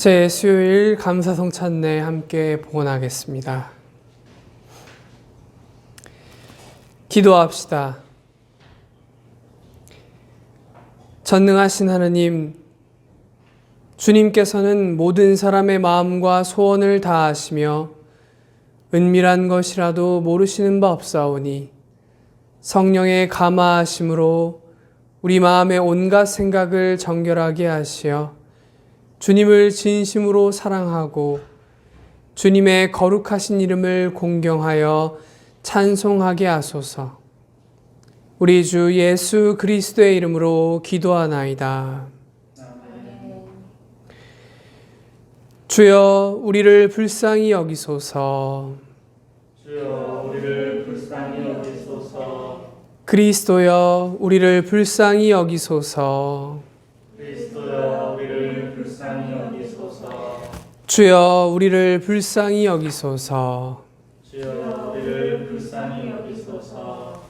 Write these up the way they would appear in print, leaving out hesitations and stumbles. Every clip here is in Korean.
첫째 수요일 감사성 찬례 함께 봉헌하겠습니다. 기도합시다. 전능하신 하느님, 주님께서는 모든 사람의 마음과 소원을 다 아시며 은밀한 것이라도 모르시는 바 없사오니 성령의 감화하심으로 우리 마음의 온갖 생각을 정결하게 하시어 주님을 진심으로 사랑하고 주님의 거룩하신 이름을 공경하여 찬송하게 하소서. 우리 주 예수 그리스도의 이름으로 기도하나이다. 주여 우리를 불쌍히 여기소서. 주여 우리를 불쌍히 여기소서. 그리스도여 우리를 불쌍히 여기소서. 그리스도여 우리를 불쌍히 여기소서. 주여 우리를 불쌍히 여기소서. 주여 우리를 불쌍히 여기소서.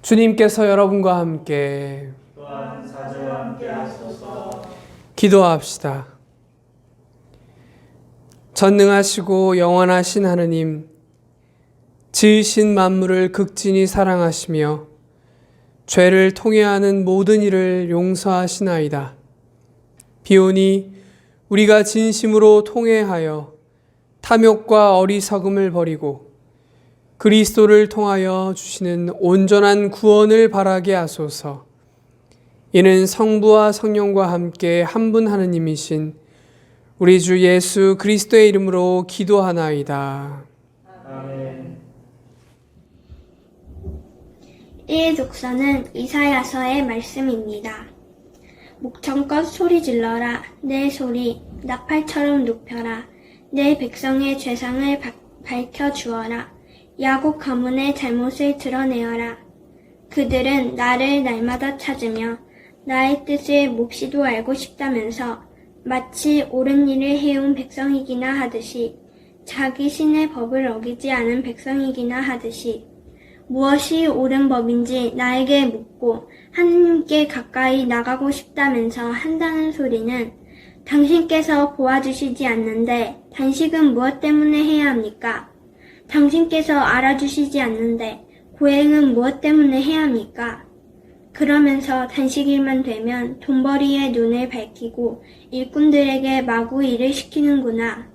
주님께서 여러분과 함께 또한 사제와 함께 하소서. 기도합시다. 전능하시고 영원하신 하느님, 지으신 만물을 극진히 사랑하시며 죄를 통해하는 모든 일을 용서하시나이다. 비오니 우리가 진심으로 통회하여 탐욕과 어리석음을 버리고 그리스도를 통하여 주시는 온전한 구원을 바라게 하소서. 이는 성부와 성령과 함께 한 분 하느님이신 우리 주 예수 그리스도의 이름으로 기도하나이다. 아멘. 이 독서는 이사야서의 말씀입니다. 목청껏 소리 질러라. 내 소리 나팔처럼 높여라. 내 백성의 죄상을 밝혀주어라. 야곱 가문의 잘못을 드러내어라. 그들은 나를 날마다 찾으며 나의 뜻을 몹시도 알고 싶다면서 마치 옳은 일을 해온 백성이기나 하듯이, 자기 신의 법을 어기지 않은 백성이기나 하듯이 무엇이 옳은 법인지 나에게 묻고 하느님께 가까이 나가고 싶다면서 한다는 소리는, 당신께서 보아주시지 않는데 단식은 무엇 때문에 해야 합니까? 당신께서 알아주시지 않는데 고행은 무엇 때문에 해야 합니까? 그러면서 단식일만 되면 돈벌이의 눈을 밝히고 일꾼들에게 마구 일을 시키는구나.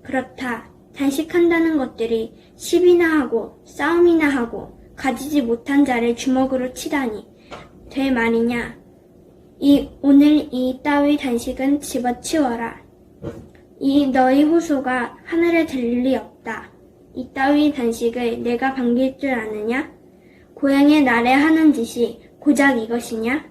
그렇다. 단식한다는 것들이 시비나 하고 싸움이나 하고 가지지 못한 자를 주먹으로 치다니 될 말이냐. 오늘 이 따위 단식은 집어치워라. 이 너희 호소가 하늘에 들릴 리 없다. 이 따위 단식을 내가 반길 줄 아느냐? 고향의 날에 하는 짓이 고작 이것이냐?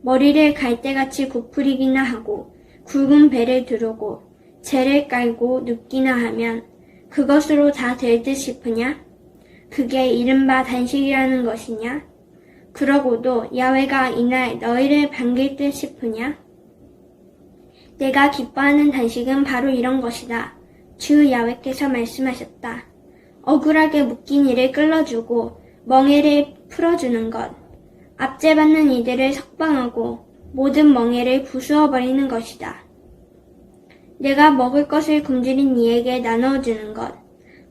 머리를 갈대같이 굽부리기나 하고 굵은 배를 두르고 재를 깔고 눕기나 하면 그것으로 다 될 듯 싶으냐? 그게 이른바 단식이라는 것이냐? 그러고도 야훼가 이날 너희를 반길 듯 싶으냐? 내가 기뻐하는 단식은 바로 이런 것이다. 주 야훼께서 말씀하셨다. 억울하게 묶인 이를 끌어주고 멍에를 풀어주는 것, 압제받는 이들을 석방하고 모든 멍에를 부수어버리는 것이다. 내가 먹을 것을 굶주린 이에게 나누어주는 것,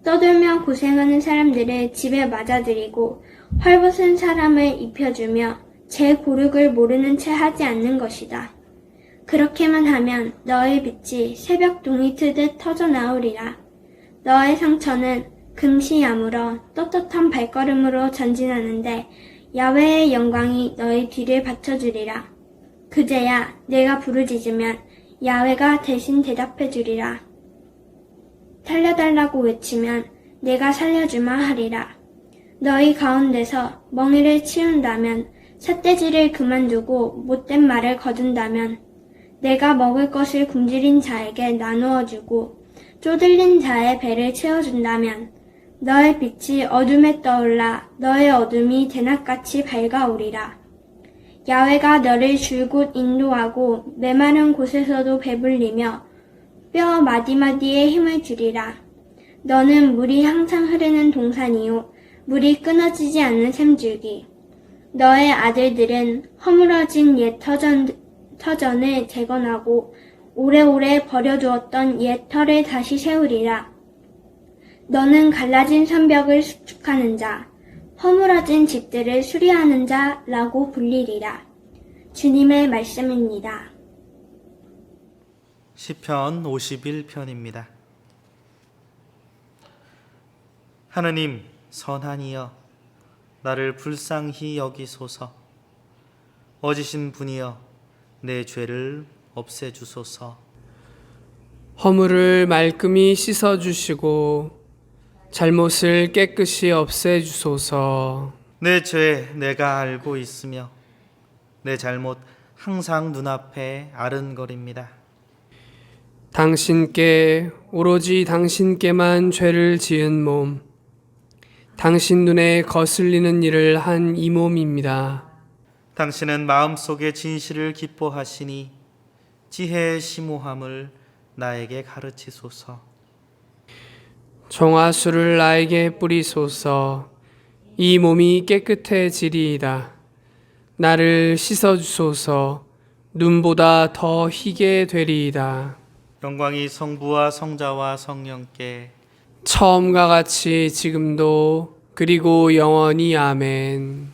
떠들며 고생하는 사람들을 집에 맞아들이고 헐벗은 사람을 입혀주며 제 고륙을 모르는 채 하지 않는 것이다. 그렇게만 하면 너의 빛이 새벽동이 트듯 터져나오리라. 너의 상처는 금시 아물어 떳떳한 발걸음으로 전진하는데 야훼의 영광이 너의 뒤를 받쳐주리라. 그제야 내가 부르짖으면 야훼가 대신 대답해주리라. 살려달라고 외치면 내가 살려주마 하리라. 너희 가운데서 멍에를 치운다면, 삿대질을 그만두고 못된 말을 거둔다면 내가 먹을 것을 굶주린 자에게 나누어주고 쪼들린 자의 배를 채워준다면 너의 빛이 어둠에 떠올라 너의 어둠이 대낮같이 밝아오리라. 야훼가 너를 줄곧 인도하고 메마른 곳에서도 배불리며 뼈 마디마디에 힘을 주리라. 너는 물이 항상 흐르는 동산이요 물이 끊어지지 않는 샘줄기. 너의 아들들은 허물어진 옛 터전을 재건하고 오래오래 버려두었던 옛 터를 다시 세우리라. 너는 갈라진 성벽을 수축하는 자, 허물어진 집들을 수리하는 자라고 불리리라. 주님의 말씀입니다. 시편 51편입니다. 하느님 선하니여 나를 불쌍히 여기소서. 어지신 분이여 내 죄를 없애주소서. 허물을 말끔히 씻어주시고 잘못을 깨끗이 없애주소서. 내 죄 내가 알고 있으며 내 잘못 항상 눈앞에 아른거립니다. 당신께 오로지 당신께만 죄를 지은 몸, 당신 눈에 거슬리는 일을 한 이 몸입니다. 당신은 마음속에 진실을 기뻐하시니 지혜의 심오함을 나에게 가르치소서. 정화수를 나에게 뿌리소서. 이 몸이 깨끗해지리이다. 나를 씻어주소서. 눈보다 더 희게 되리이다. 영광이 성부와 성자와 성령께 처음과 같이 지금도 그리고 영원히 아멘.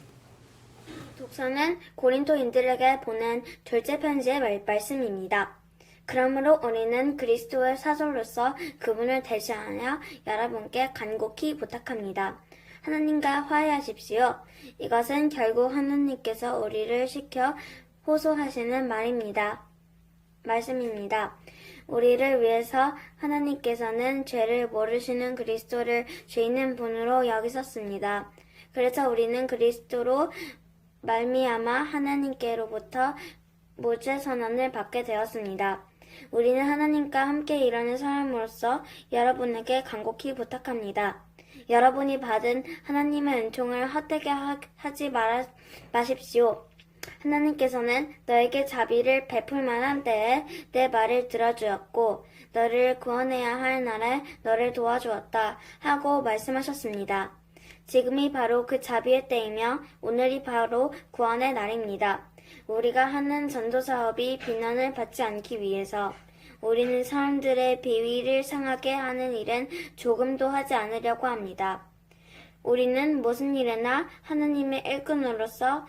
독서는 고린도인들에게 보낸 둘째 편지의 말씀입니다. 그러므로 우리는 그리스도의 사솔로서 그분을 대신하여 여러분께 간곡히 부탁합니다. 하나님과 화해하십시오. 이것은 결국 하나님께서 우리를 시켜 호소하시는 말씀입니다. 우리를 위해서 하나님께서는 죄를 모르시는 그리스도를 죄 있는 분으로 여기셨습니다. 그래서 우리는 그리스도로 말미암아 하나님께로부터 모죄 선언을 받게 되었습니다. 우리는 하나님과 함께 일하는 사람으로서 여러분에게 간곡히 부탁합니다. 여러분이 받은 하나님의 은총을 헛되게 하지 마십시오. 하나님께서는 너에게 자비를 베풀 만한 때에 내 말을 들어주었고 너를 구원해야 할 날에 너를 도와주었다 하고 말씀하셨습니다. 지금이 바로 그 자비의 때이며 오늘이 바로 구원의 날입니다. 우리가 하는 전도사업이 비난을 받지 않기 위해서 우리는 사람들의 비위를 상하게 하는 일은 조금도 하지 않으려고 합니다. 우리는 무슨 일에나 하나님의 일꾼으로서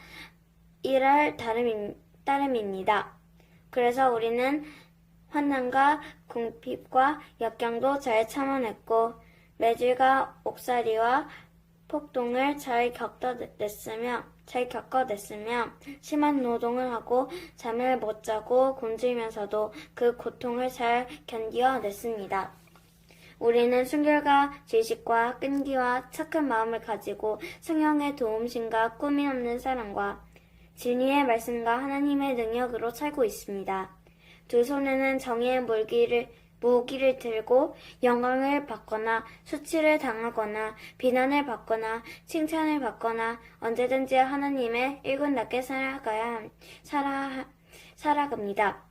일할 따름입니다. 그래서 우리는 환난과 궁핍과 역경도 잘 참아냈고 매질과 옥살이와 폭동을 잘 겪어냈으며 심한 노동을 하고 잠을 못 자고 굶주리면서도 그 고통을 잘 견뎌냈습니다. 우리는 순결과 지식과 끈기와 착한 마음을 가지고 성령의 도움심과 꿈이 없는 사랑과 진리의 말씀과 하나님의 능력으로 살고 있습니다. 두 손에는 정의의 무기를 들고 영광을 받거나 수치를 당하거나 비난을 받거나 칭찬을 받거나 언제든지 하나님의 일꾼답게 살아갑니다.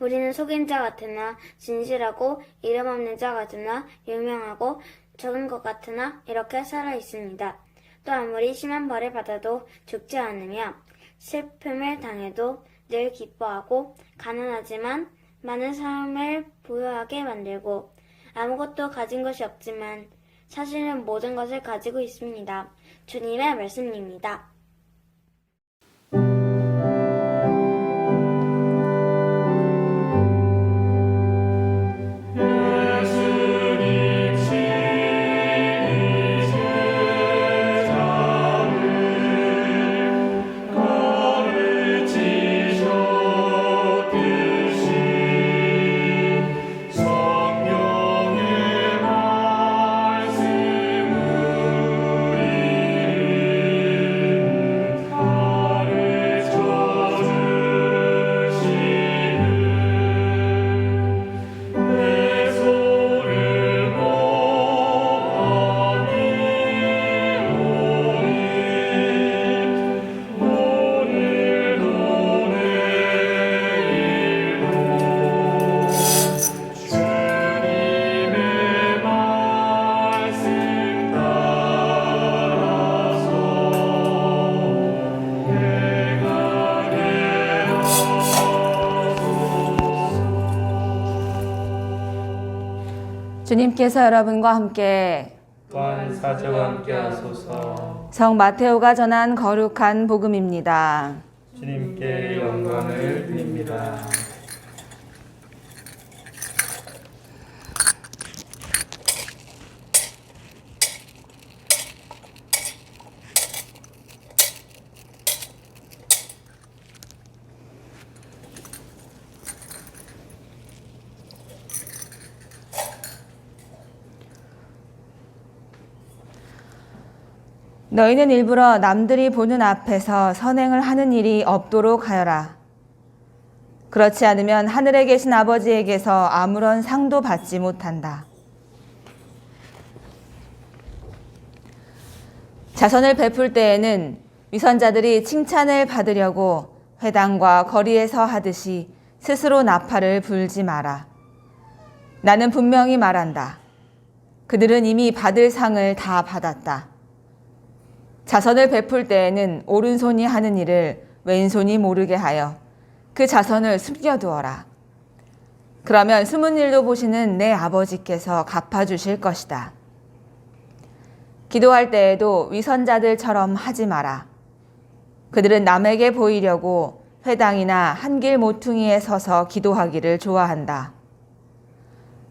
우리는 속인 자 같으나 진실하고 이름 없는 자 같으나 유명하고 적은 것 같으나 이렇게 살아 있습니다. 또 아무리 심한 벌을 받아도 죽지 않으며 슬픔을 당해도 늘 기뻐하고 가난하지만 많은 사람을 부유하게 만들고 아무것도 가진 것이 없지만 사실은 모든 것을 가지고 있습니다. 주님의 말씀입니다. 주님께서 여러분과 함께 또한 사제와 함께 하소서. 성 마테오가 전한 거룩한 복음입니다. 주님께 영광을 드립니다. 너희는 일부러 남들이 보는 앞에서 선행을 하는 일이 없도록 하여라. 그렇지 않으면 하늘에 계신 아버지에게서 아무런 상도 받지 못한다. 자선을 베풀 때에는 위선자들이 칭찬을 받으려고 회당과 거리에서 하듯이 스스로 나팔을 불지 마라. 나는 분명히 말한다. 그들은 이미 받을 상을 다 받았다. 자선을 베풀 때에는 오른손이 하는 일을 왼손이 모르게 하여 그 자선을 숨겨두어라. 그러면 숨은 일도 보시는 내 아버지께서 갚아주실 것이다. 기도할 때에도 위선자들처럼 하지 마라. 그들은 남에게 보이려고 회당이나 한길 모퉁이에 서서 기도하기를 좋아한다.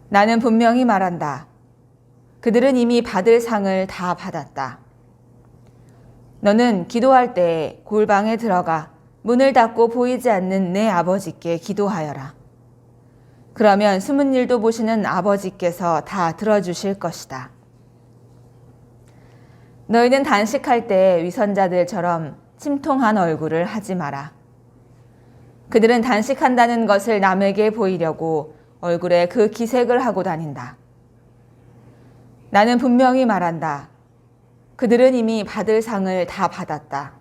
나는 분명히 말한다. 그들은 이미 받을 상을 다 받았다. 너는 기도할 때 골방에 들어가 문을 닫고 보이지 않는 내 아버지께 기도하여라. 그러면 숨은 일도 보시는 아버지께서 다 들어주실 것이다. 너희는 단식할 때 위선자들처럼 침통한 얼굴을 하지 마라. 그들은 단식한다는 것을 남에게 보이려고 얼굴에 그 기색을 하고 다닌다. 나는 분명히 말한다. 그들은 이미 받을 상을 다 받았다.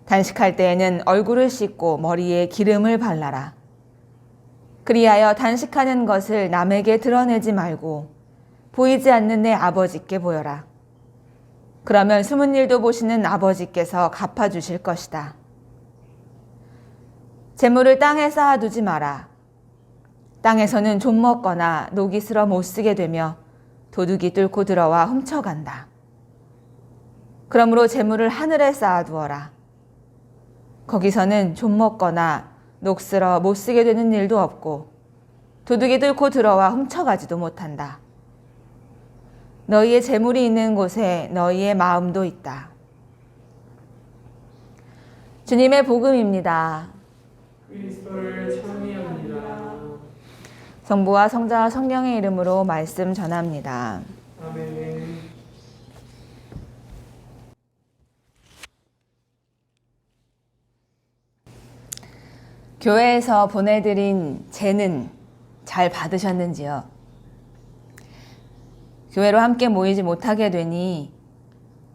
단식할 때에는 얼굴을 씻고 머리에 기름을 발라라. 그리하여 단식하는 것을 남에게 드러내지 말고 보이지 않는 내 아버지께 보여라. 그러면 숨은 일도 보시는 아버지께서 갚아주실 것이다. 재물을 땅에 쌓아두지 마라. 땅에서는 좀 먹거나 녹이 슬어 못 쓰게 되며 도둑이 뚫고 들어와 훔쳐간다. 그러므로 재물을 하늘에 쌓아두어라. 거기서는 좀 먹거나 녹슬어 못 쓰게 되는 일도 없고 도둑이 뚫고 들어와 훔쳐가지도 못한다. 너희의 재물이 있는 곳에 너희의 마음도 있다. 주님의 복음입니다. 그리스도를 찬미합니다. 성부와 성자와 성령의 이름으로 말씀 전합니다. 아멘. 교회에서 보내드린 제는 잘 받으셨는지요? 교회로 함께 모이지 못하게 되니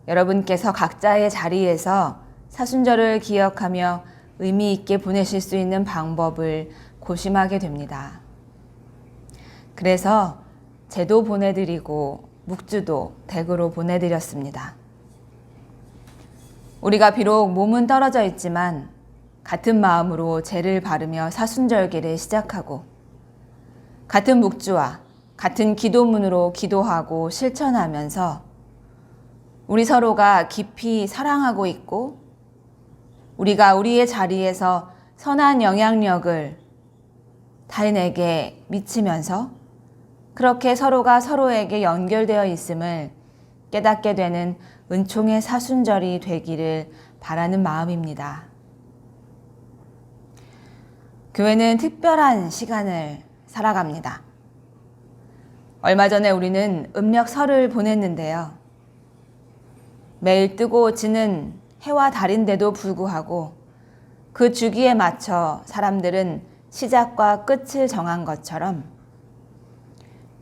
여러분께서 각자의 자리에서 사순절을 기억하며 의미 있게 보내실 수 있는 방법을 고심하게 됩니다. 그래서 제도 보내드리고 묵주도 댁으로 보내드렸습니다. 우리가 비록 몸은 떨어져 있지만 같은 마음으로 제를 바르며 사순절기를 시작하고 같은 묵주와 같은 기도문으로 기도하고 실천하면서 우리 서로가 깊이 사랑하고 있고 우리가 우리의 자리에서 선한 영향력을 타인에게 미치면서 그렇게 서로가 서로에게 연결되어 있음을 깨닫게 되는 은총의 사순절이 되기를 바라는 마음입니다. 교회는 특별한 시간을 살아갑니다. 얼마 전에 우리는 음력설을 보냈는데요. 매일 뜨고 지는 해와 달인데도 불구하고 그 주기에 맞춰 사람들은 시작과 끝을 정한 것처럼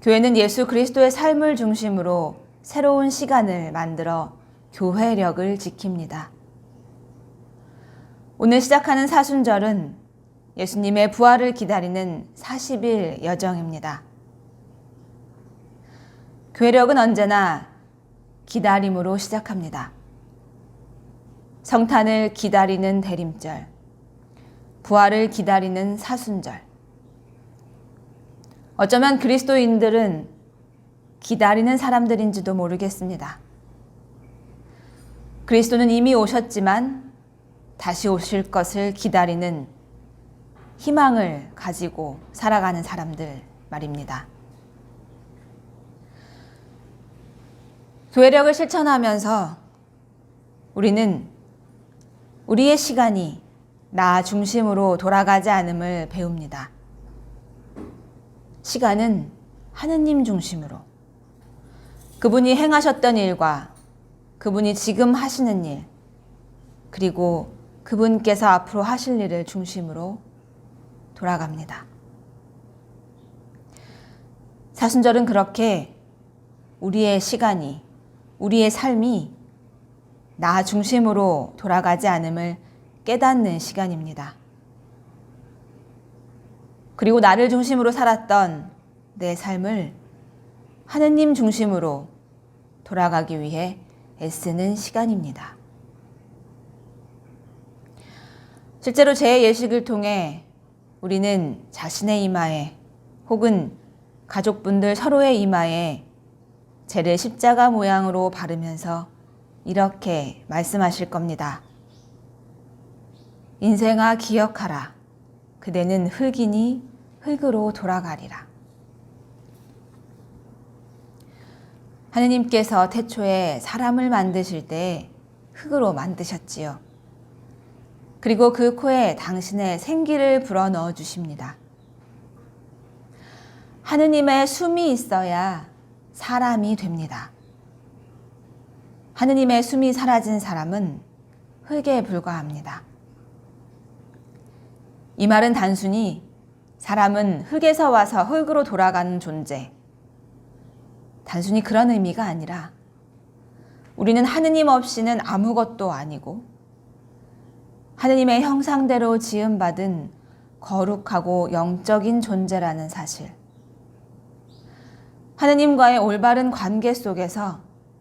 교회는 예수 그리스도의 삶을 중심으로 새로운 시간을 만들어 교회력을 지킵니다. 오늘 시작하는 사순절은 예수님의 부활을 기다리는 40일 여정입니다. 교회력은 언제나 기다림으로 시작합니다. 성탄을 기다리는 대림절, 부활을 기다리는 사순절. 어쩌면 그리스도인들은 기다리는 사람들인지도 모르겠습니다. 그리스도는 이미 오셨지만 다시 오실 것을 기다리는 희망을 가지고 살아가는 사람들 말입니다. 교회력을 실천하면서 우리는 우리의 시간이 나 중심으로 돌아가지 않음을 배웁니다. 시간은 하느님 중심으로, 그분이 행하셨던 일과 그분이 지금 하시는 일, 그리고 그분께서 앞으로 하실 일을 중심으로 돌아갑니다. 사순절은 그렇게 우리의 시간이, 우리의 삶이 나 중심으로 돌아가지 않음을 깨닫는 시간입니다. 그리고 나를 중심으로 살았던 내 삶을 하느님 중심으로 돌아가기 위해 애쓰는 시간입니다. 실제로 제 예식을 통해 우리는 자신의 이마에 혹은 가족분들 서로의 이마에 죄를 십자가 모양으로 바르면서 이렇게 말씀하실 겁니다. 인생아 기억하라. 그대는 흙이니 흙으로 돌아가리라. 하느님께서 태초에 사람을 만드실 때 흙으로 만드셨지요. 그리고 그 코에 당신의 생기를 불어넣어 주십니다. 하느님의 숨이 있어야 사람이 됩니다. 하느님의 숨이 사라진 사람은 흙에 불과합니다. 이 말은 단순히 사람은 흙에서 와서 흙으로 돌아가는 존재, 단순히 그런 의미가 아니라 우리는 하느님 없이는 아무것도 아니고 하느님의 형상대로 지음받은 거룩하고 영적인 존재라는 사실, 하느님과의 올바른 관계 속에서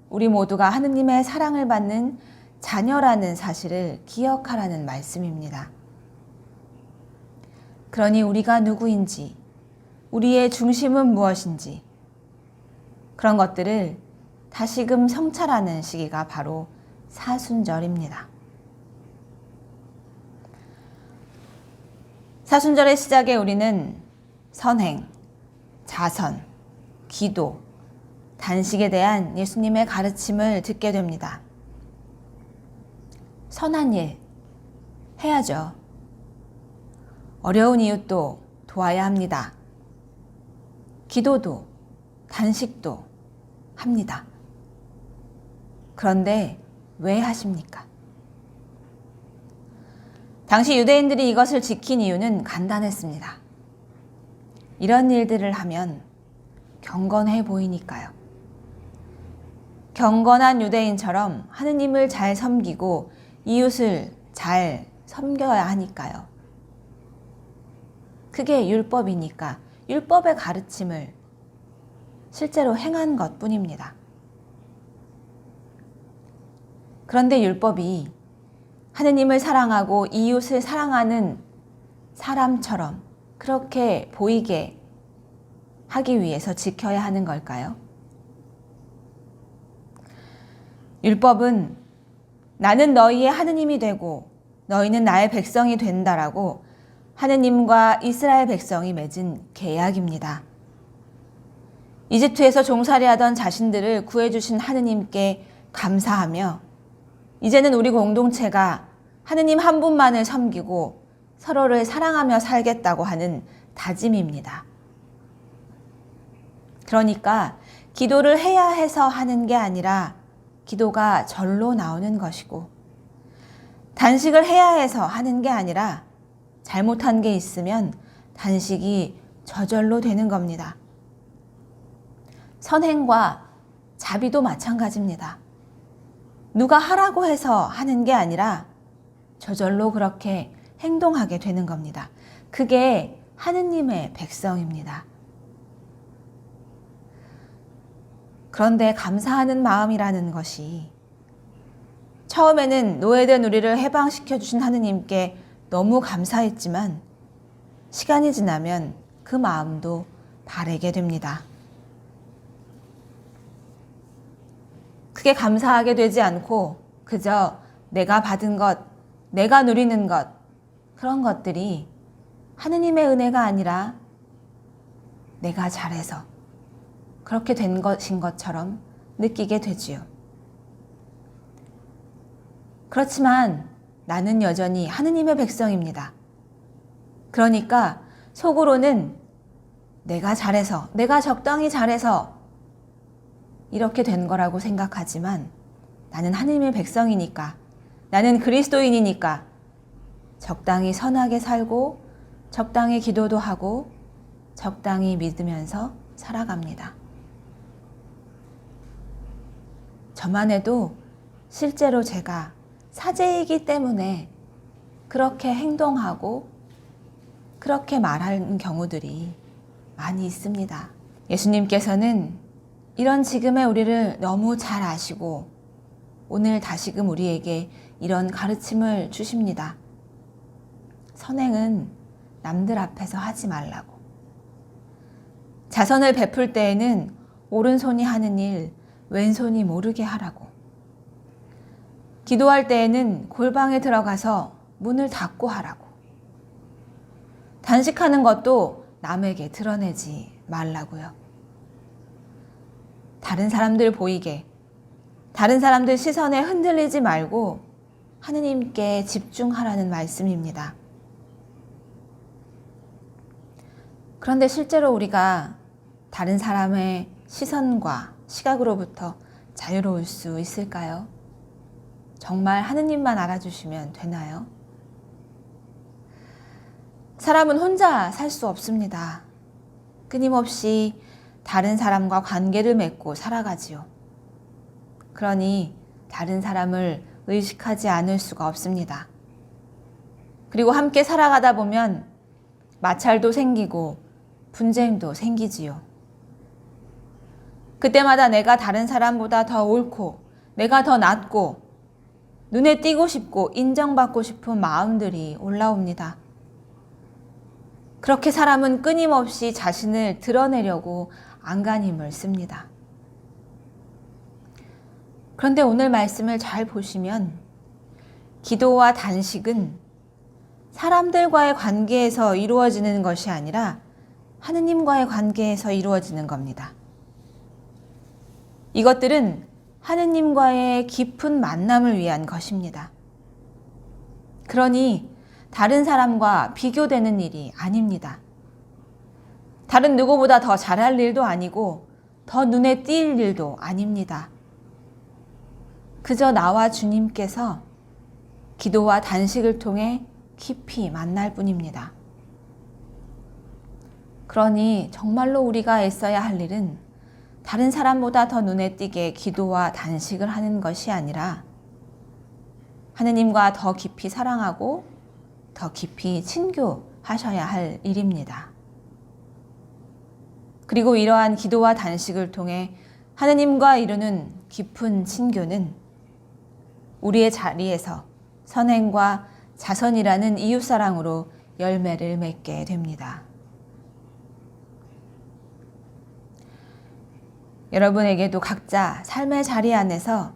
우리 모두가 하느님의 사랑을 받는 자녀라는 사실을 기억하라는 말씀입니다. 그러니 우리가 누구인지, 우리의 중심은 무엇인지, 그런 것들을 다시금 성찰하는 시기가 바로 사순절입니다. 사순절의 시작에 우리는 선행, 자선, 기도, 단식에 대한 예수님의 가르침을 듣게 됩니다. 선한 일 해야죠. 어려운 이웃도 도와야 합니다. 기도도 단식도 합니다. 그런데 왜 하십니까? 당시 유대인들이 이것을 지킨 이유는 간단했습니다. 이런 일들을 하면 경건해 보이니까요. 경건한 유대인처럼 하느님을 잘 섬기고 이웃을 잘 섬겨야 하니까요. 그게 율법이니까 율법의 가르침을 실제로 행한 것뿐입니다. 그런데 율법이 하느님을 사랑하고 이웃을 사랑하는 사람처럼 그렇게 보이게 하기 위해서 지켜야 하는 걸까요? 율법은 나는 너희의 하느님이 되고 너희는 나의 백성이 된다라고 하느님과 이스라엘 백성이 맺은 계약입니다. 이집트에서 종살이하던 자신들을 구해주신 하느님께 감사하며 이제는 우리 공동체가 하느님 한 분만을 섬기고 서로를 사랑하며 살겠다고 하는 다짐입니다. 그러니까 기도를 해야 해서 하는 게 아니라 기도가 절로 나오는 것이고, 단식을 해야 해서 하는 게 아니라 잘못한 게 있으면 단식이 저절로 되는 겁니다. 선행과 자비도 마찬가지입니다. 누가 하라고 해서 하는 게 아니라 저절로 그렇게 행동하게 되는 겁니다. 그게 하느님의 백성입니다. 그런데 감사하는 마음이라는 것이 처음에는 노예된 우리를 해방시켜 주신 하느님께 너무 감사했지만 시간이 지나면 그 마음도 바르게 됩니다. 크게 감사하게 되지 않고 그저 내가 받은 것, 내가 누리는 것, 그런 것들이 하느님의 은혜가 아니라 내가 잘해서 그렇게 된 것인 것처럼 느끼게 되지요. 그렇지만 나는 여전히 하느님의 백성입니다. 그러니까 속으로는 내가 잘해서, 내가 적당히 잘해서 이렇게 된 거라고 생각하지만 나는 하느님의 백성이니까, 나는 그리스도인이니까 적당히 선하게 살고 적당히 기도도 하고 적당히 믿으면서 살아갑니다. 저만 해도 실제로 제가 사제이기 때문에 그렇게 행동하고 그렇게 말하는 경우들이 많이 있습니다. 예수님께서는 이런 지금의 우리를 너무 잘 아시고 오늘 다시금 우리에게 이런 가르침을 주십니다. 선행은 남들 앞에서 하지 말라고. 자선을 베풀 때에는 오른손이 하는 일, 왼손이 모르게 하라고. 기도할 때에는 골방에 들어가서 문을 닫고 하라고. 단식하는 것도 남에게 드러내지 말라고요. 다른 사람들 보이게, 다른 사람들 시선에 흔들리지 말고 하느님께 집중하라는 말씀입니다. 그런데 실제로 우리가 다른 사람의 시선과 시각으로부터 자유로울 수 있을까요? 정말 하느님만 알아주시면 되나요? 사람은 혼자 살 수 없습니다. 끊임없이 다른 사람과 관계를 맺고 살아가지요. 그러니 다른 사람을 의식하지 않을 수가 없습니다. 그리고 함께 살아가다 보면 마찰도 생기고 분쟁도 생기지요. 그때마다 내가 다른 사람보다 더 옳고 내가 더 낫고 눈에 띄고 싶고 인정받고 싶은 마음들이 올라옵니다. 그렇게 사람은 끊임없이 자신을 드러내려고 안간힘을 씁니다. 그런데 오늘 말씀을 잘 보시면 기도와 단식은 사람들과의 관계에서 이루어지는 것이 아니라 하느님과의 관계에서 이루어지는 겁니다. 이것들은 하느님과의 깊은 만남을 위한 것입니다. 그러니 다른 사람과 비교되는 일이 아닙니다. 다른 누구보다 더 잘할 일도 아니고 더 눈에 띌 일도 아닙니다. 그저 나와 주님께서 기도와 단식을 통해 깊이 만날 뿐입니다. 그러니 정말로 우리가 애써야 할 일은 다른 사람보다 더 눈에 띄게 기도와 단식을 하는 것이 아니라 하느님과 더 깊이 사랑하고 더 깊이 친교하셔야 할 일입니다. 그리고 이러한 기도와 단식을 통해 하느님과 이루는 깊은 친교는 우리의 자리에서 선행과 자선이라는 이웃사랑으로 열매를 맺게 됩니다. 여러분에게도 각자 삶의 자리 안에서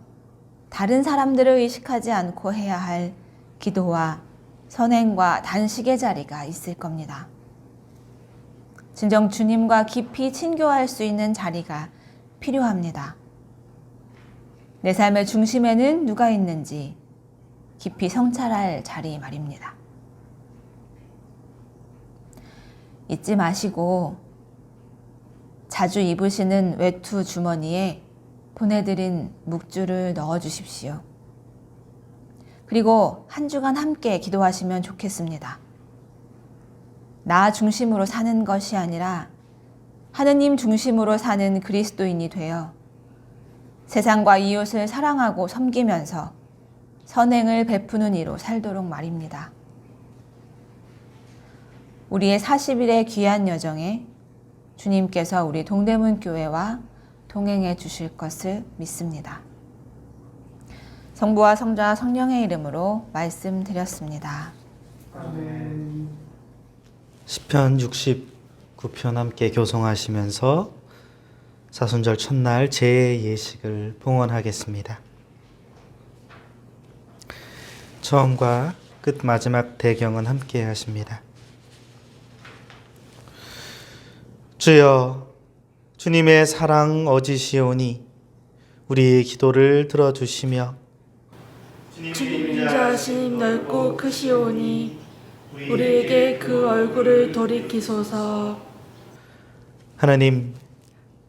다른 사람들을 의식하지 않고 해야 할 기도와 선행과 단식의 자리가 있을 겁니다. 진정 주님과 깊이 친교할 수 있는 자리가 필요합니다. 내 삶의 중심에는 누가 있는지 깊이 성찰할 자리 말입니다. 잊지 마시고 자주 입으시는 외투 주머니에 보내드린 묵주를 넣어주십시오. 그리고 한 주간 함께 기도하시면 좋겠습니다. 나 중심으로 사는 것이 아니라 하느님 중심으로 사는 그리스도인이 되어 세상과 이웃을 사랑하고 섬기면서 선행을 베푸는 이로 살도록 말입니다. 우리의 40일의 귀한 여정에 주님께서 우리 동대문 교회와 동행해 주실 것을 믿습니다. 성부와 성자와 성령의 이름으로 말씀드렸습니다. 아멘. 시편 9편 함께 교송하시면서 사순절 첫날 제 예식을 봉헌하겠습니다. 처음과 끝 마지막 대경은 함께 하십니다. 주여, 주님의 사랑 어지시오니 우리의 기도를 들어주시며 주님 인자하심 넓고 크시오니 우리에게 그 얼굴을 돌이키소서. 하나님,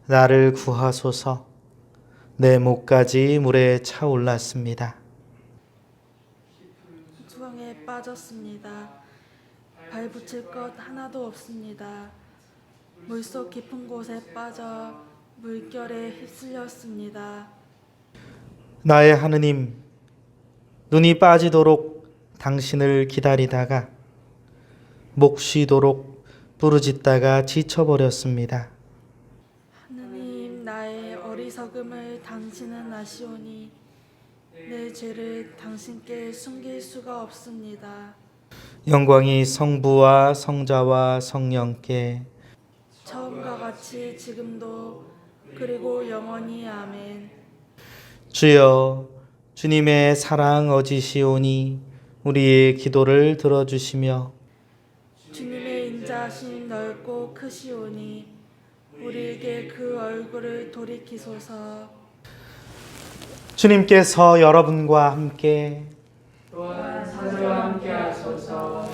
나를 구하소서. 내 목까지 물에 차올랐습니다. 수렁에 빠졌습니다. 발 붙일 것 하나도 없습니다. 물속 깊은 곳에 빠져 물결에 휩쓸렸습니다. 나의 하느님, 눈이 빠지도록 당신을 기다리다가 목 쉬도록 부르짖다가 지쳐버렸습니다. 하느님, 나의 어리석음을 당신은 아시오니 내 죄를 당신께 숨길 수가 없습니다. 영광이 성부와 성자와 성령께 처음과 같이 지금도 그리고 영원히 아멘. 주여, 주님의 사랑 어지시오니 우리의 기도를 들어주시며 주님의 인자하심 넓고 크시오니 우리에게 그 얼굴을 돌이키소서. 주님께서 여러분과 함께 또한 사제와 함께 하소서.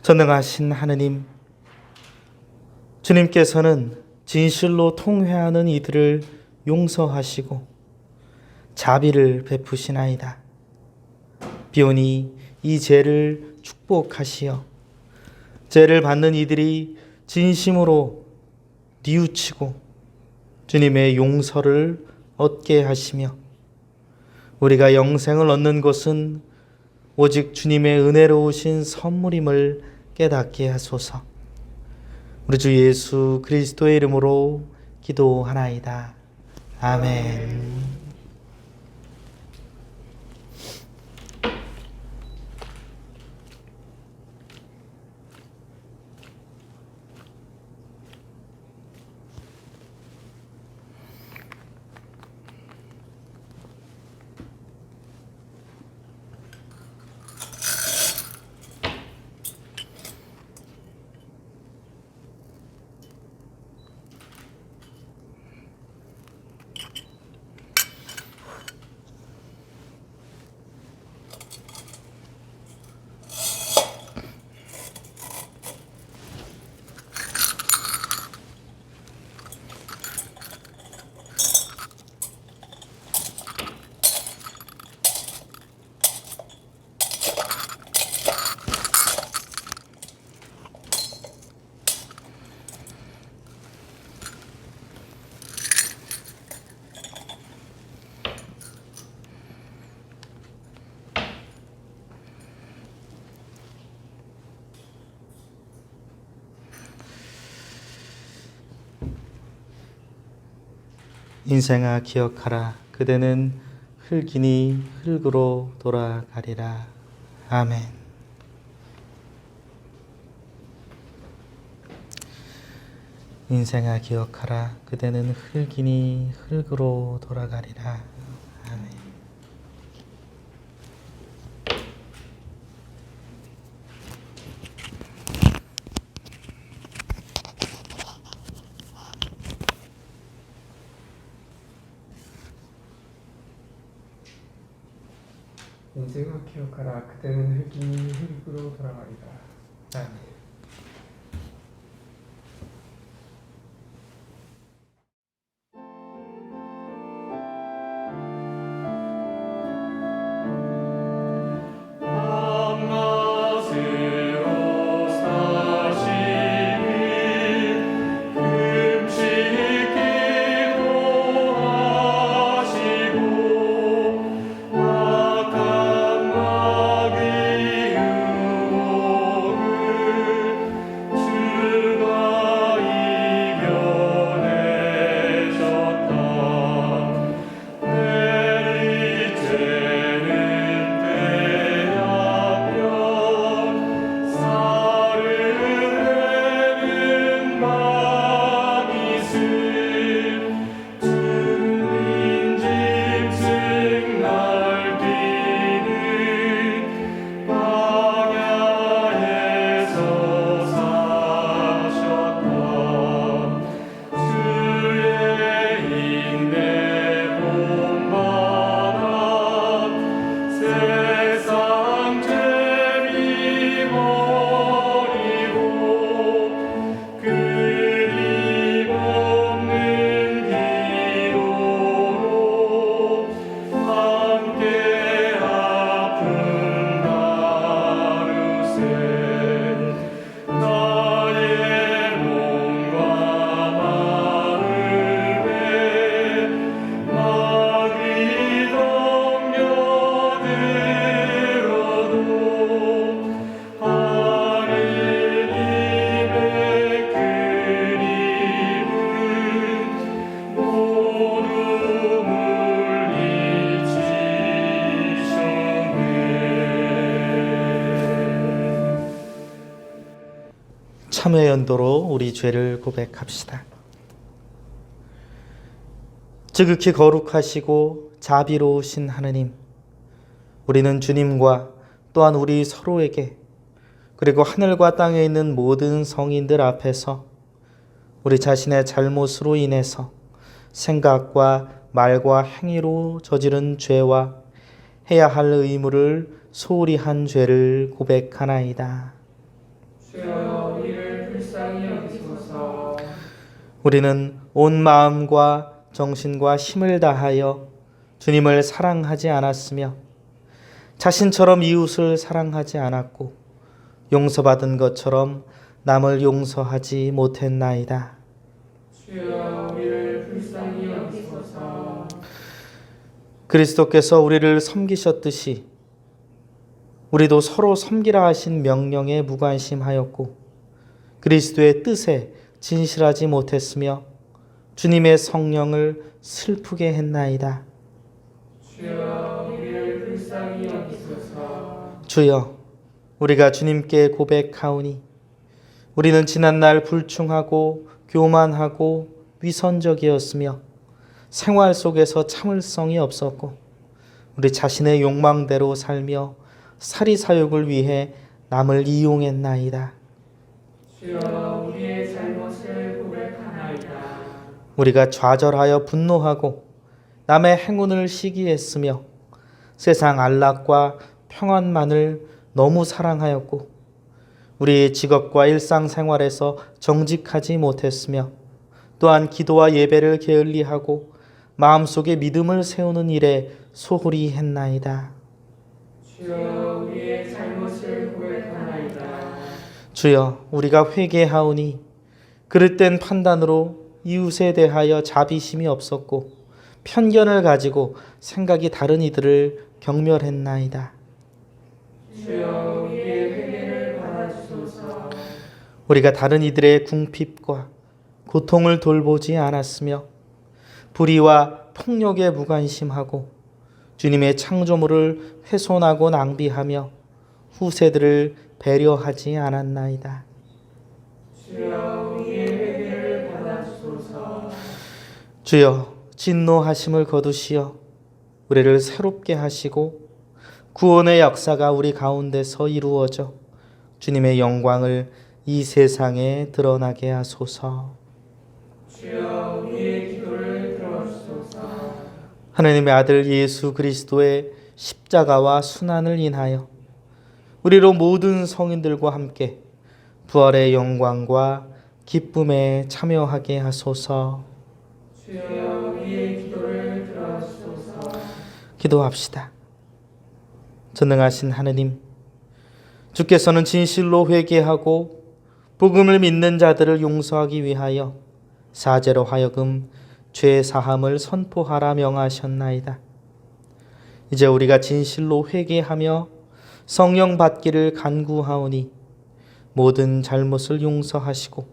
전능하신 하느님, 주님께서는 진실로 통회하는 이들을 용서하시고 자비를 베푸시나이다. 비오니 이 죄를 축복하시어 죄를 받는 이들이 진심으로 뉘우치고 주님의 용서를 얻게 하시며 우리가 영생을 얻는 것은 오직 주님의 은혜로우신 선물임을 깨닫게 하소서. 우리 주 예수 그리스도의 이름으로 기도하나이다. 아멘. 인생아 기억하라. 그대는 흙이니 흙으로 돌아가리라. 아멘. 인생아 기억하라. 그대는 흙이니 흙으로 돌아가리라. 아멘. 인생아 기억하라. 그때는 흙이니 흙으로 돌아가리라. 아멘. 악한 마귀 유혹을 참회 연도로 우리 죄를 고백합시다. 지극히 거룩하시고 자비로우신 하느님, 우리는 주님과 또한 우리 서로에게 그리고 하늘과 땅에 있는 모든 성인들 앞에서 우리 자신의 잘못으로 인해서 생각과 말과 행위로 저지른 죄와 해야 할 의무를 소홀히 한 죄를 고백하나이다. 주여 우리를 불쌍히 여기소서. 우리는 온 마음과 정신과 힘을 다하여 주님을 사랑하지 않았으며 자신처럼 이웃을 사랑하지 않았고 용서받은 것처럼 남을 용서하지 못했나이다. 주여 우리를 불쌍히 여기소서. 그리스도께서 우리를 섬기셨듯이 우리도 서로 섬기라 하신 명령에 무관심하였고 그리스도의 뜻에 진실하지 못했으며 주님의 성령을 슬프게 했나이다. 주여 우리를 불쌍히 여기소서. 주여, 우리가 주님께 고백하오니 우리는 지난날 불충하고 교만하고 위선적이었으며 생활 속에서 참을성이 없었고 우리 자신의 욕망대로 살며 사리사욕을 위해 남을 이용했나이다. 주여 우리의 잘못을 고백하나이다. 우리가 좌절하여 분노하고 남의 행운을 시기했으며 세상 안락과 평안만을 너무 사랑하였고 우리의 직업과 일상생활에서 정직하지 못했으며 또한 기도와 예배를 게을리하고 마음속에 믿음을 세우는 일에 소홀히 했나이다. 주여 우리의 잘못을 고백하나이다. 주여, 우리가 회개하오니 그릇된 판단으로 이웃에 대하여 자비심이 없었고 편견을 가지고 생각이 다른 이들을 경멸했나이다. 주여 우리의 회개를 받아주소서. 우리가 다른 이들의 궁핍과 고통을 돌보지 않았으며 불의와 폭력에 무관심하고 주님의 창조물을 훼손하고 낭비하며 후세들을 배려하지 않았나이다. 주여 우리의 회개를 받아주소서. 주여, 진노하심을 거두시어 우리를 새롭게 하시고 구원의 역사가 우리 가운데서 이루어져 주님의 영광을 이 세상에 드러나게 하소서. 주여 우리의 기도를 들어주소서. 하나님의 아들 예수 그리스도의 십자가와 순환을 인하여 우리로 모든 성인들과 함께 부활의 영광과 기쁨에 참여하게 하소서. 주여 우리의 기도를 들어주소서. 기도합시다. 전능하신 하느님, 주께서는 진실로 회개하고 복음을 믿는 자들을 용서하기 위하여 사제로 하여금 죄 사함을 선포하라 명하셨나이다. 이제 우리가 진실로 회개하며 성령 받기를 간구하오니 모든 잘못을 용서하시고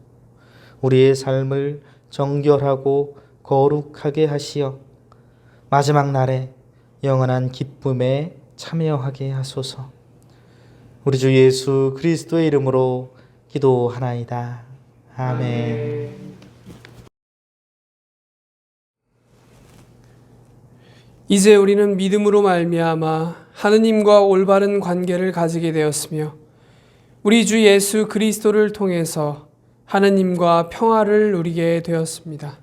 우리의 삶을 정결하고 거룩하게 하시어 마지막 날에 영원한 기쁨에 참여하게 하소서. 우리 주 예수 그리스도의 이름으로 기도하나이다. 아멘. 이제 우리는 믿음으로 말미암아 하느님과 올바른 관계를 가지게 되었으며 우리 주 예수 그리스도를 통해서 하느님과 평화를 누리게 되었습니다.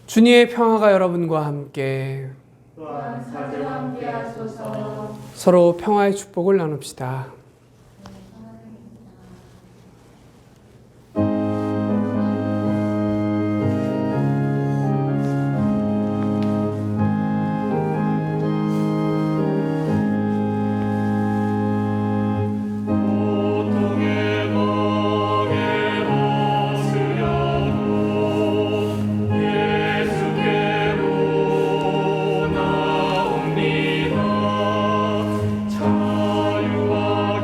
주님의 평화가 여러분과 함께 또한 사제와 함께 하소서. 서로 평화의 축복을 나눕시다. 자유와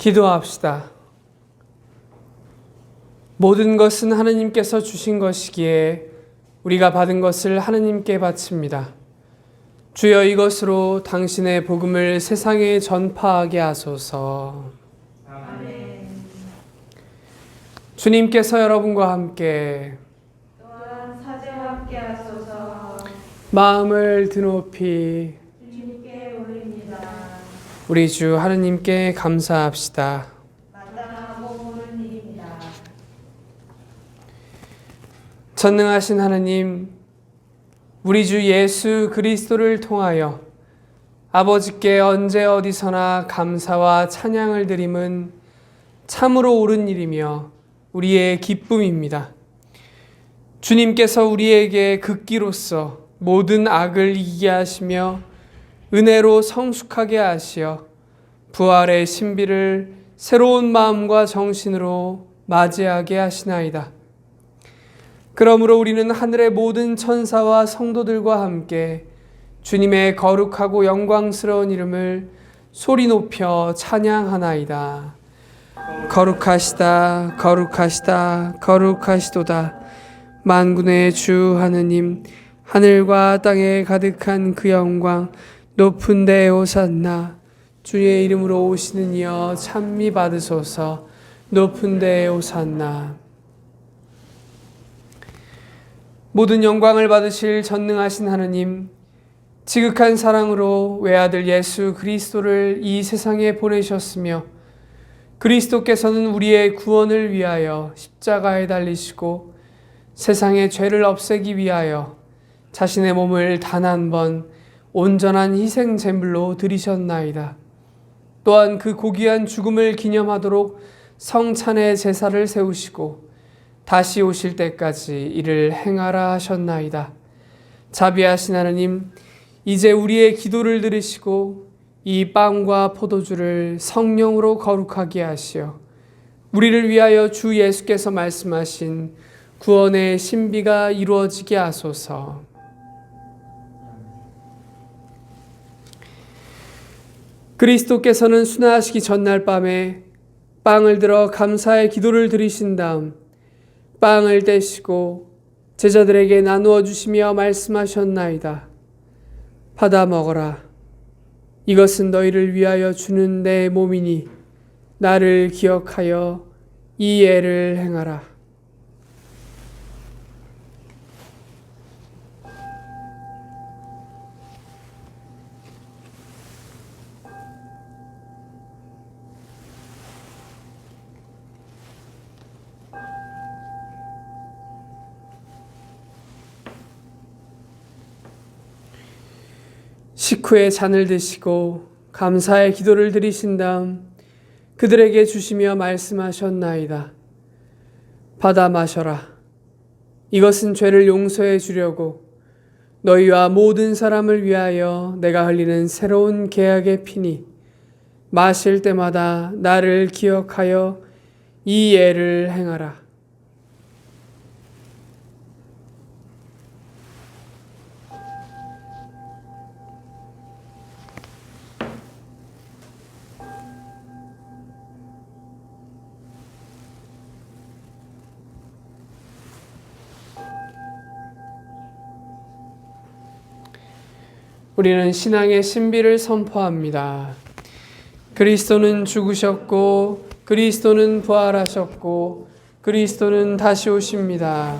기도합시다. 모든 것은 하느님께서 주신 것이기에 우리가 받은 것을 하느님께 바칩니다. 주여, 이것으로 당신의 복음을 세상에 전파하게 하소서. 아멘. 주님께서 여러분과 함께 또한 사제와 함께 하소서. 마음을 드높이 주님께 올립니다. 우리 주 하느님께 감사합시다. 마땅하고 옳은 일입니다. 전능하신 하느님, 우리 주 예수 그리스도를 통하여 아버지께 언제 어디서나 감사와 찬양을 드림은 참으로 옳은 일이며 우리의 기쁨입니다. 주님께서 우리에게 극기로서 모든 악을 이기게 하시며 은혜로 성숙하게 하시어 부활의 신비를 새로운 마음과 정신으로 맞이하게 하시나이다. 그러므로 우리는 하늘의 모든 천사와 성도들과 함께 주님의 거룩하고 영광스러운 이름을 소리 높여 찬양하나이다. 거룩하시다, 거룩하시다, 거룩하시도다. 만군의 주 하느님, 하늘과 땅에 가득한 그 영광, 높은 데 오산나. 주의 이름으로 오시는 이여 찬미 받으소서. 높은 데 오산나. 모든 영광을 받으실 전능하신 하느님, 지극한 사랑으로 외아들 예수 그리스도를 이 세상에 보내셨으며 그리스도께서는 우리의 구원을 위하여 십자가에 달리시고 세상의 죄를 없애기 위하여 자신의 몸을 단 한 번 온전한 희생 제물로 드리셨나이다. 또한 그 고귀한 죽음을 기념하도록 성찬의 제사를 세우시고 다시 오실 때까지 이를 행하라 하셨나이다. 자비하신 하나님, 이제 우리의 기도를 들으시고 이 빵과 포도주를 성령으로 거룩하게 하시어 우리를 위하여 주 예수께서 말씀하신 구원의 신비가 이루어지게 하소서. 그리스도께서는 순환하시기 전날 밤에 빵을 들어 감사의 기도를 드리신 다음 빵을 떼시고 제자들에게 나누어 주시며 말씀하셨나이다. 받아 먹어라. 이것은 너희를 위하여 주는 내 몸이니 나를 기억하여 이 예를 행하라. 식후에 잔을 드시고 감사의 기도를 드리신 다음 그들에게 주시며 말씀하셨나이다. 받아 마셔라. 이것은 죄를 용서해 주려고 너희와 모든 사람을 위하여 내가 흘리는 새로운 계약의 피니 마실 때마다 나를 기억하여 이 예를 행하라. 우리는 신앙의 신비를 선포합니다. 그리스도는 죽으셨고 그리스도는 부활하셨고 그리스도는 다시 오십니다.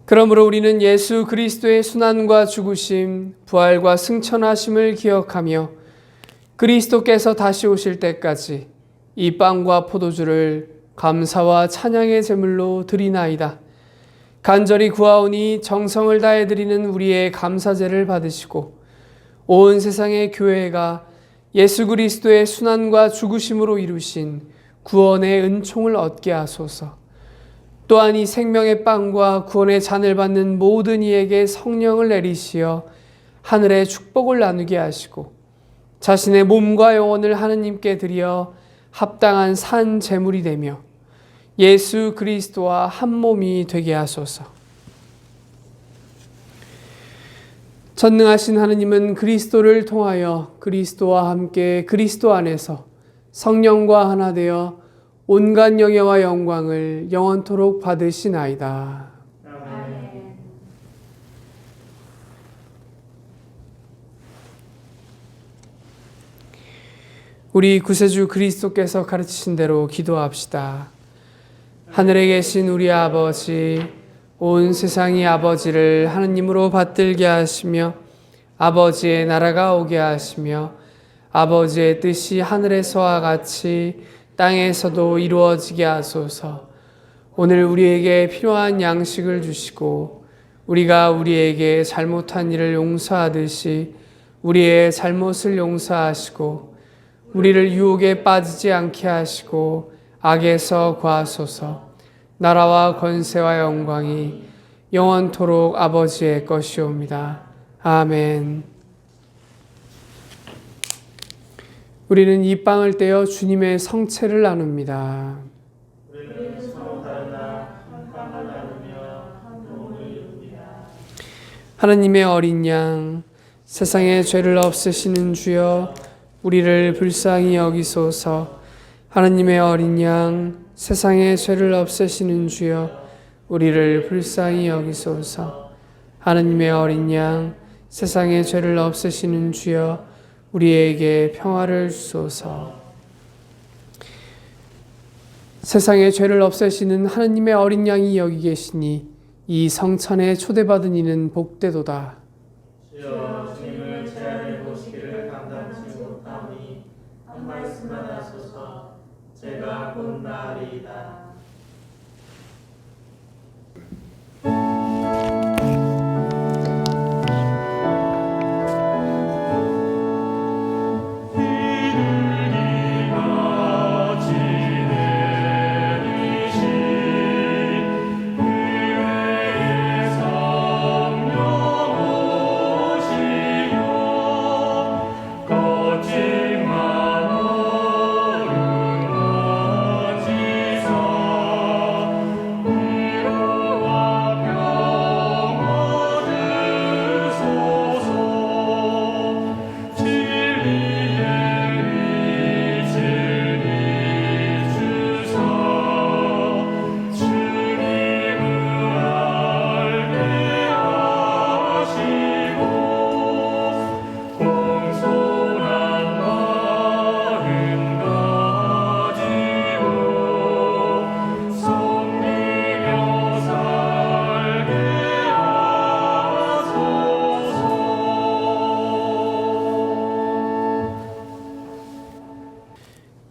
그러므로 우리는 예수 그리스도의 순환과 죽으심, 부활과 승천하심을 기억하며 그리스도께서 다시 오실 때까지 이 빵과 포도주를 감사와 찬양의 제물로 드리나이다. 간절히 구하오니 정성을 다해 드리는 우리의 감사제를 받으시고 온 세상의 교회가 예수 그리스도의 순환과 죽으심으로 이루신 구원의 은총을 얻게 하소서. 또한 이 생명의 빵과 구원의 잔을 받는 모든 이에게 성령을 내리시어 하늘의 축복을 나누게 하시고 자신의 몸과 영혼을 하느님께 드려 합당한 산 제물이 되며 예수 그리스도와 한 몸이 되게 하소서. 전능하신 하느님은 그리스도를 통하여 그리스도와 함께 그리스도 안에서 성령과 하나 되어 온갖 영예와 영광을 영원토록 받으시나이다. 아멘. 우리 구세주 그리스도께서 가르치신 대로 기도합시다. 하늘에 계신 우리 아버지, 온 세상이 아버지를 하느님으로 받들게 하시며 아버지의 나라가 오게 하시며 아버지의 뜻이 하늘에서와 같이 땅에서도 이루어지게 하소서. 오늘 우리에게 필요한 양식을 주시고 우리가 우리에게 잘못한 일을 용서하듯이 우리의 잘못을 용서하시고 우리를 유혹에 빠지지 않게 하시고 악에서 구하소서. 나라와 권세와 영광이 영원토록 아버지의 것이옵니다. 아멘. 우리는 이 빵을 떼어 주님의 성체를 나눕니다. 하나님의 어린 양, 세상의 죄를 없애시는 주여, 우리를 불쌍히 여기소서. 하나님의 어린 양, 세상의 죄를 없애시는 주여, 우리를 불쌍히 여기소서. 하나님의 어린 양, 세상의 죄를 없애시는 주여, 우리에게 평화를 주소서. 세상의 죄를 없애시는 하나님의 어린 양이 여기 계시니 이 성천에 초대받은 이는 복되도다. 주여 주님을 제 안에 보시기를 감당치 못하니 한 말씀만 하소서. 제가 곧 나으리이다.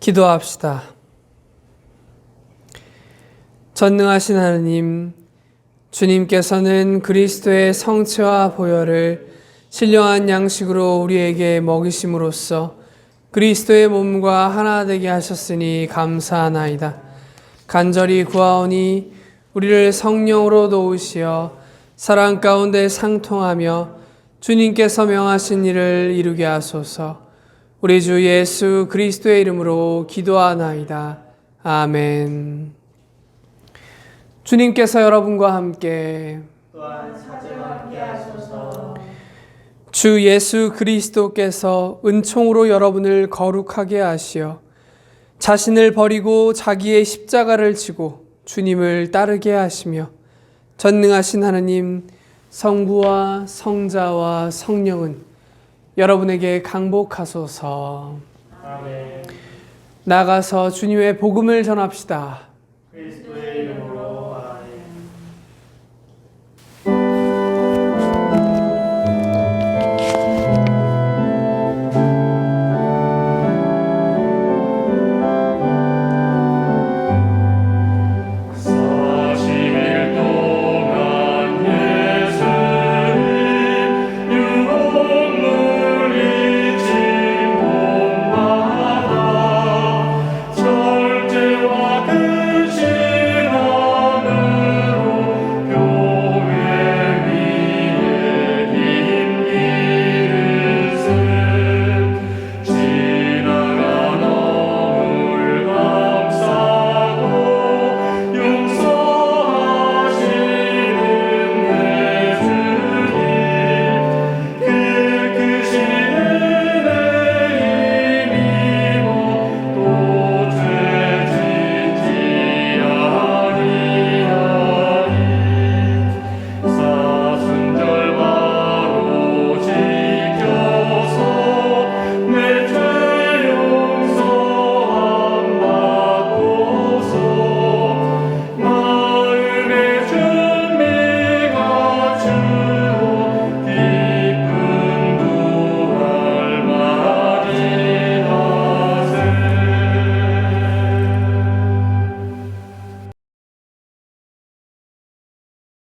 기도합시다. 전능하신 하나님, 주님께서는 그리스도의 성체와 보혈을 신령한 양식으로 우리에게 먹이심으로써 그리스도의 몸과 하나 되게 하셨으니 감사하나이다. 간절히 구하오니 우리를 성령으로 도우시어 사랑 가운데 상통하며 주님께서 명하신 일을 이루게 하소서. 우리 주 예수 그리스도의 이름으로 기도하나이다. 아멘. 주님께서 여러분과 함께 또한 사제와 함께 하소서. 주 예수 그리스도께서 은총으로 여러분을 거룩하게 하시어 자신을 버리고 자기의 십자가를 지고 주님을 따르게 하시며 전능하신 하나님 성부와 성자와 성령은 여러분에게 강복하소서. 아멘. 나가서 주님의 복음을 전합시다.